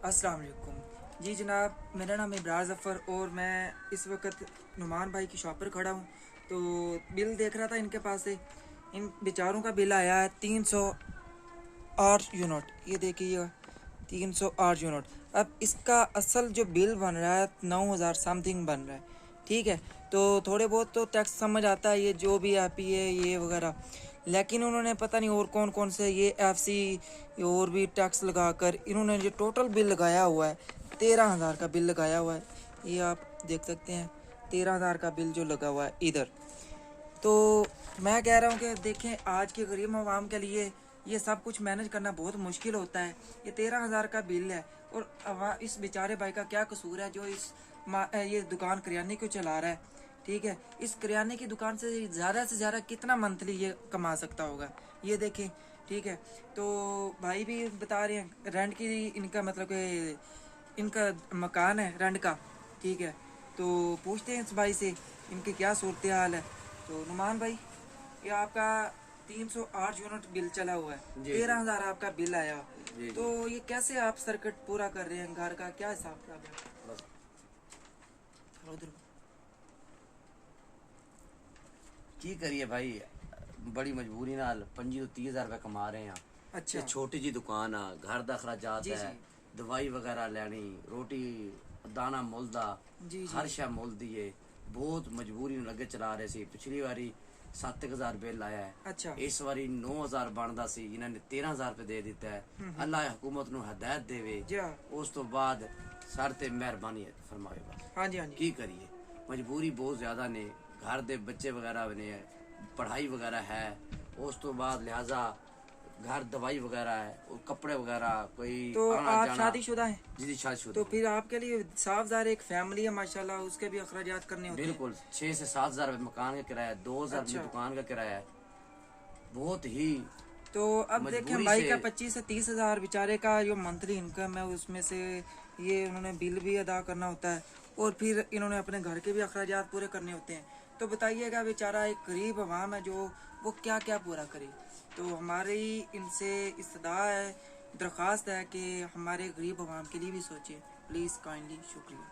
अस्सलाम वालेकुम। जी जनाब, मेरा नाम इब्रार ज़फ़र और मैं इस वक्त नुमान भाई की शॉप पर खड़ा हूँ। तो बिल देख रहा था इनके पास से। इन बेचारों का बिल आया है 308 यूनिट। ये देखिए 308 यूनिट। अब इसका असल जो बिल बन रहा है 9,000 समथिंग बन रहा है। ठीक है, तो थोड़े बहुत तो टैक्स समझ आता है, ये जो भी एपी है ये वगैरह, लेकिन उन्होंने पता नहीं और कौन कौन से ये एफसी और भी टैक्स लगाकर इन्होंने जो टोटल बिल लगाया हुआ है 13,000 का बिल लगाया हुआ है। ये आप देख सकते हैं 13,000 का बिल जो लगा हुआ है इधर। तो मैं कह रहा हूँ कि देखें, आज के गरीब आवाम के लिए ये सब कुछ मैनेज करना बहुत मुश्किल होता है। ये 13,000 का बिल है और इस बेचारे भाई का क्या कसूर है जो ये दुकान करियाने को चला रहा है। ठीक है, इस करियाने की दुकान से ज़्यादा कितना मंथली ये कमा सकता होगा, ये देखें। ठीक है, तो भाई भी बता रहे हैं रेंट की इनका मतलब कि इनका मकान है रेंट का। ठीक है, तो पूछते हैं इस भाई से इनकी क्या सूरत हाल है। तो नुमान भाई, ये आपका 308 यूनिट बिल चला हुआ है, 13,000 आपका बिल आया। तो ये कैसे आप सर्किट पूरा कर रहे हैं, घर का क्या हिसाब किताब है? उधर की करिए भाई, बड़ी मजबूरी नाल 25 ਤੋਂ 30,000 रुपये कमा रहे हैं। अच्छा ये छोटी जी दुकान है, घर का खराजात जी है, जी दवाई वगैरह लैनी, रोटी दाना मुल दा, जी हर जी शय मुल दी है। बहुत मजबूरी ਨੂੰ लगे चला रहे सी। पिछली बारी 7,000 बिल आया है, अच्छा इस बारी 9,000 बनता सी, इन्होंने 13,000 रुपये दे दिता है। अल्लाह हुकूमत ਨੂੰ हदायत देवे, जी हाँ उस तो बाद सर ते मेहरबानी फरमावे। बस हाँ जी हाँ जी की करिए, मजबूरी बहुत ज्यादा ने, घर दे बच्चे वगैरह ने, पढ़ाई वगैरह है, उस तो बाद लिहाजा घर दवाई वगैरह है और कपड़े वगैरह, कोई तो आना आप जाना। शादीशुदा हैं? जी शादीशुदा तो हूँ। फिर आपके लिए साफ ज़ाहिर एक फैमिली है माशाल्लाह, उसके भी अखराजात करने होते हैं। बिल्कुल 6 से 7,000 रुपये मकान का किराया, 2,000 अच्छा, दुकान का किराया है। बहुत ही तो अब देखें मजबूरी भाई से। का 25 से 30,000 बेचारे का जो मंथली इनकम है उसमें से ये उन्होंने बिल भी अदा करना होता है और फिर इन्होंने अपने घर के भी अखराजात पूरे करने होते हैं। तो बताइएगा बेचारा एक गरीब आवाम है जो वो क्या क्या पूरा करे। तो हमारी इनसे इस्तदा है, दरख्वास्त है कि हमारे गरीब आवाम के लिए भी सोचिए प्लीज़ काइंडली। शुक्रिया।